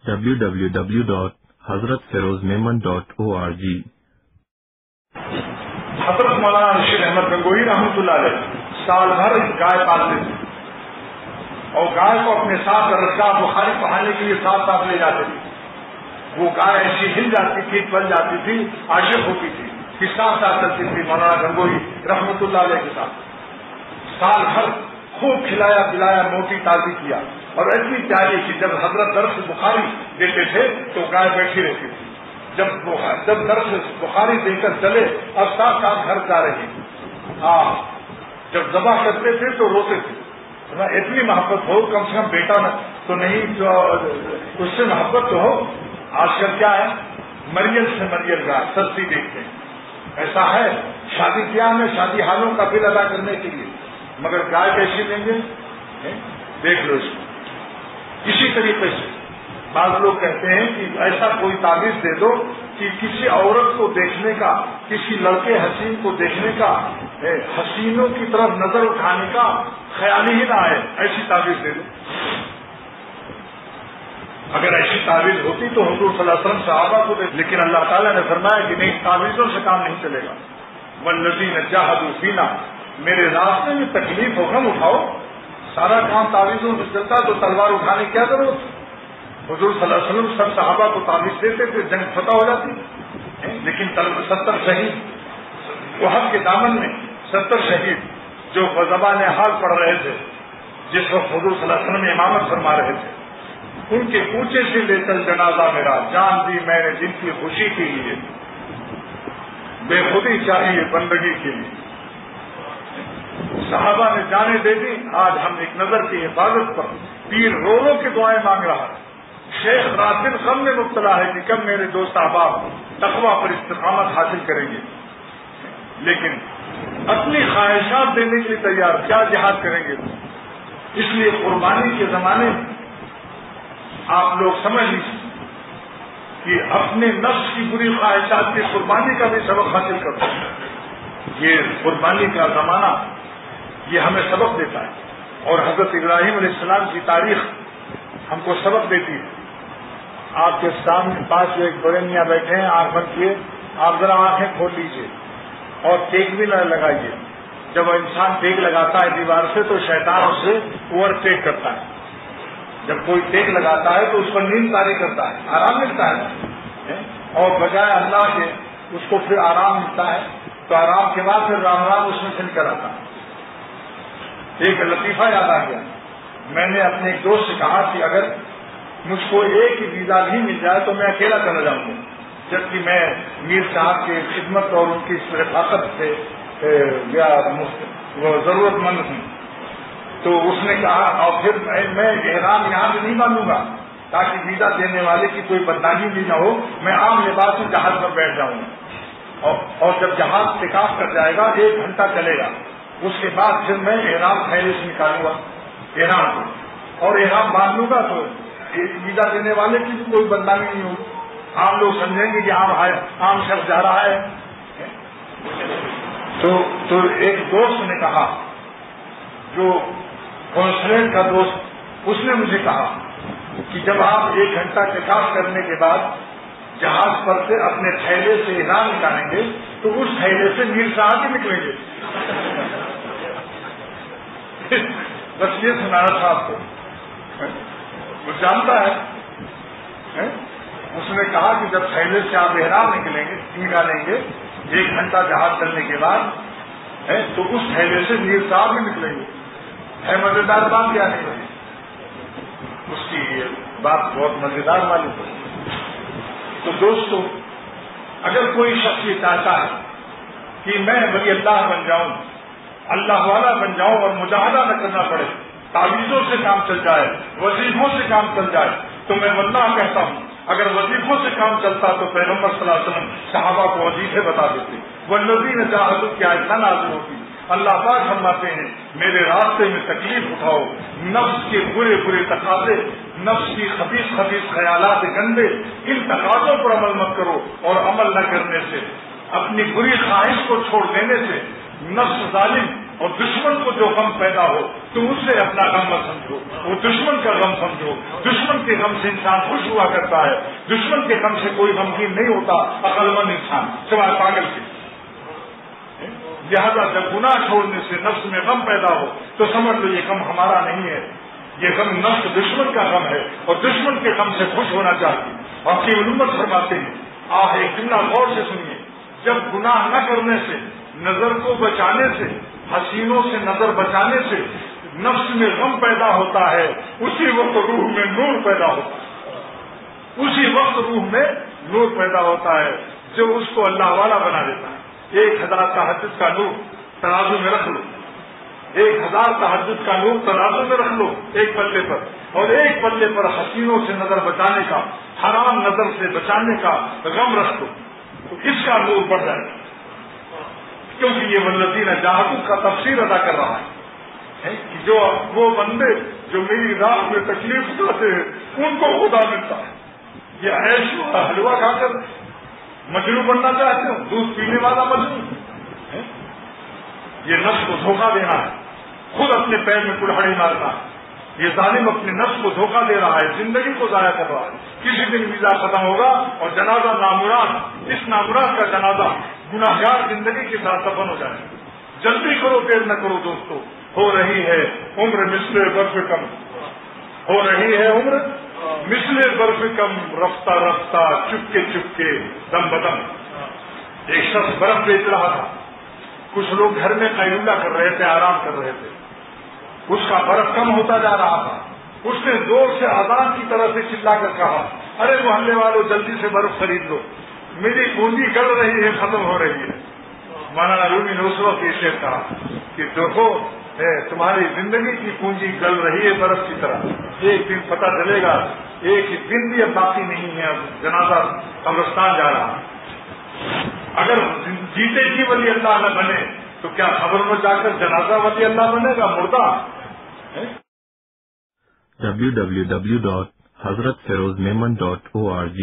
www.hazratfirozmemon.org۔ حضرت مولانا رشید احمد گنگوہی رحمۃ اللہ علیہ سال بھر گائے پالتے تھے اور گائے کو اپنے ساتھ رضگاہ بخاری پڑھانے کے لیے ساتھ ساتھ لے جاتے تھے۔ وہ گائے ایسی ہل جاتی تھی، پل جاتی تھی، عاشق ہوتی تھی کہ ساتھ ساتھ چلتی تھی مولانا گنگوہی رحمۃ اللہ علیہ کے ساتھ۔ سال بھر خوب کھلایا پلایا، موٹی تازی کیا، اور ایسی پیاری کہ جب حضرت درس بخاری دیتے تھے تو گائے بیٹھی رہتی تھی۔ جب درس بخاری دے کر چلے اور ساتھ ساتھ گھر جا رہی، جب ذبح کرتے تھے تو روتے تھے، اتنی محبت ہو، کم سے کم بیٹا تو نہیں جو اس سے محبت تو ہو۔ آج کل کیا ہے، مریل سے مریل گائے سستی دیکھتے ہیں، ایسا ہے شادی بیاہ میں شادی حالوں کا بل ادا کرنے کے لیے، مگر گائے کیسی دیں گے؟ دیکھ لو اس کو۔ اسی طریقے سے بعض لوگ کہتے ہیں کہ ایسا کوئی تعویذ دے دو کہ کسی عورت کو دیکھنے کا، کسی لڑکے حسین کو دیکھنے کا، حسینوں کی طرف نظر اٹھانے کا خیال ہی نہ آئے، ایسی تعویذ دے دو۔ اگر ایسی تعویذ ہوتی تو حضور صلی اللہ علیہ وسلم صحابہ کو دے، لیکن اللہ تعالیٰ نے فرمایا کہ نہیں، تعویذوں سے کام نہیں چلے گا۔ والذین جاہدوا فینا، میرے راستے میں تکلیف ہو غم اٹھاؤ، سارا کام تعویذوں سے چلتا تو تلوار اٹھانے کیا ضرورت؟ حضور صلی اللہ علیہ وسلم سب صحابہ کو تعویذ دیتے تھے، جنگ فتح ہو جاتی، لیکن 70 شہید احد کے دامن میں 70 شہید جو بزبان حال پڑھ رہے تھے، جس وقت حضور صلی اللہ علیہ وسلم امامت فرما رہے تھے، ان کے کوچے سے لے کر جنازہ میرا، جان دی میں نے جن کی خوشی کے لیے، بے خودی چاہیے بندگی کے لیے، صحابہ نے جانیں دے دی۔ آج ہم ایک نظر کی حفاظت پر پیر رو رو کے دعائیں مانگ رہا ہے، شیخ رات دن غم میں مبتلا ہے کہ کب میرے دوست احباب تقویٰ پر استقامت حاصل کریں گے، لیکن اپنی خواہشات دینے کے لیے تیار، کیا جہاد کریں گے؟ اس لیے قربانی کے زمانے میں آپ لوگ سمجھ لیجیے کہ اپنے نفس کی بری خواہشات کی قربانی کا بھی سبق حاصل کرتے ہیں۔ یہ قربانی کا زمانہ یہ ہمیں سبق دیتا ہے، اور حضرت ابراہیم علیہ السلام کی تاریخ ہم کو سبق دیتی ہے۔ آپ کے سامنے پاس ایک بڑے میاں بیٹھے ہیں، آنکھ بند کیے، آپ ذرا آنکھیں کھول لیجیے اور ٹیک بھی نہ لگائیے۔ جب انسان ٹیک لگاتا ہے دیوار سے تو شیطان اسے اوور ٹیک کرتا ہے، جب کوئی ٹیک لگاتا ہے تو اس پر نیند طاری کرتا ہے، آرام ملتا ہے، اور بجائے اللہ کے اس کو پھر آرام ملتا ہے، تو آرام کے بعد پھر رام رام اس میں سے نکل آتا ہے۔ ایک لطیفہ یاد آ گیا، میں نے اپنے ایک دوست سے کہا کہ اگر مجھ کو ایک ہی ویزا نہیں مل جائے تو میں اکیلا چلا جاؤں گا، جبکہ میں میر صاحب کی خدمت اور ان کی رفاقت سے ضرورت مند ہوں۔ تو اس نے کہا، اور پھر میں احرام یہاں سے نہیں باندھوں گا تاکہ ویزا دینے والے کی کوئی بدنامی بھی نہ ہو، میں عام لباس میں جہاز پر بیٹھ جاؤں گا، اور جب جہاز ٹیکاف کر جائے گا 1 گھنٹہ چلے گا، اس کے بعد پھر میں احرام تھیلے سے نکالوں گا احرام کو، اور احرام باندھ لوں گا تو ویزا دینے والے کی بھی کوئی بدنامی نہیں ہوگی، عام لوگ سمجھیں گے کہ عام شخص جا رہا ہے۔ تو ایک دوست نے کہا، جو کونسلنٹ کا دوست، اس نے مجھے کہا کہ جب آپ 1 گھنٹہ ٹیکاف کرنے کے بعد جہاز پر سے اپنے تھیلے سے احرام نکالیں گے تو اس تھیلے سے میر صاحب ہی نکلیں گے۔ بس یہ سنانا تھا آپ کو، وہ جانتا ہے۔ اس نے کہا کہ جب تھیلے سے آپ احرام نکالیں گے 1 گھنٹہ جہاز چلنے کے بعد، تو اس تھیلے سے میر صاحب ہی نکلیں گے۔ ہے مزیدار بات کیا نہیں؟ اس کی یہ بات بہت مزیدار معلوم ہوئی۔ تو دوستو، اگر کوئی شخص یہ چاہتا ہے کہ میں ولی اللہ بن جاؤں، اللہ والا بن جاؤں اور مجاہدہ نہ کرنا پڑے، تعویذوں سے کام چل جائے، وظیفوں سے کام چل جائے، تو میں واللہ کہتا ہوں اگر وظیفوں سے کام چلتا تو پیغمبر صلی اللہ علیہ وسلم صحابہ کو وظیفے بتا دیتے، والذین جاہدوا کی آیت نہ نازل ہوتی۔ اللہ پاک فرماتے ہیں میرے راستے میں تکلیف اٹھاؤ، نفس کے برے برے تقاضے، نفس کی خبیث خبیث خیالات گندے، ان تقاضوں پر عمل مت کرو، اور عمل نہ کرنے سے، اپنی بری خواہش کو چھوڑ دینے سے نفس ظالم اور دشمن کو جو غم پیدا ہو تو اس سے اپنا غم مت سمجھو، وہ دشمن کا غم سمجھو. دشمن کے غم سے انسان خوش ہوا کرتا ہے، دشمن کے غم سے کوئی غمگین نہیں ہوتا عقل مند انسان سوائے پاگل کے. لہذا جب گناہ چھوڑنے سے نفس میں غم پیدا ہو تو سمجھ لو یہ غم ہمارا نہیں ہے، یہ غم نفس دشمن کا غم ہے، اور دشمن کے غم سے خوش ہونا چاہیے. اور کی علمت فرماتے ہیں، آپ ایک جملہ غور سے سنیے، جب گناہ نہ کرنے سے، نظر کو بچانے سے، حسینوں سے نظر بچانے سے نفس میں غم پیدا ہوتا ہے، اسی وقت روح میں نور پیدا ہوتا ہے. اسی وقت روح میں نور پیدا ہوتا ہے جو اس کو اللہ والا بنا دیتا ہے. 1000 تہجد کا نور ترازو میں رکھ لو، 1000 تہجد کا نور ترازو میں رکھ لو ایک پلے پر، اور ایک پلے پر حسینوں سے نظر بچانے کا، حرام نظر سے بچانے کا غم رکھ لو، تو اس کا نور بڑھ جائے گا. کیونکہ یہ والذین جاہدوا کا تفسیر ادا کر رہا ہے کہ جو وہ بندے جو میری راہ میں تکلیف اٹھاتے ہیں ان کو خدا ملتا ہے. یہ عیش حلوہ کھا کر مجنون بننا چاہتے ہو، دودھ پینے والا مجنون، یہ نفس کو دھوکہ دینا ہے، خود اپنے پیر میں کلہاڑی مارنا ہے. یہ ظالم اپنے نفس کو دھوکہ دے رہا ہے، زندگی کو ضائع کر رہا ہے. کسی دن ویزا ختم ہوگا اور جنازہ نامراد، اس نامراد کا جنازہ گناہگار زندگی کے ساتھ دفن ہو جائے. جلدی کرو، دیر نہ کرو دوستو. ہو رہی ہے عمر مثل برف کم، ہو رہی ہے عمر مثل برف کم، رفتہ رفتہ چپکے دم بدم. ایک شخص برف بیچ رہا تھا، کچھ لوگ گھر میں قیلولہ کر رہے تھے، آرام کر رہے تھے. اس کا برف کم ہوتا جا رہا تھا. اس نے زور سے اذان کی طرح سے چلا کر کہا، ارے محلے والوں جلدی سے برف خرید لو، میری پونجی گل رہی ہے، ختم ہو رہی ہے. مولانا رومی نے اس وقت یہ شعر کہا کہ دیکھو تمہاری زندگی کی پونجی گل رہی ہے برف کی طرح، ایک دن پتہ چلے گا، ایک دن بھی اب باقی نہیں ہے، اب جنازہ قبرستان جا رہا. اگر جیتے جی ولی اللہ نہ بنے تو کیا خبر میں جا کر جنازہ ولی اللہ بنے گا؟ مردہ. www.hazratfirozmemon.org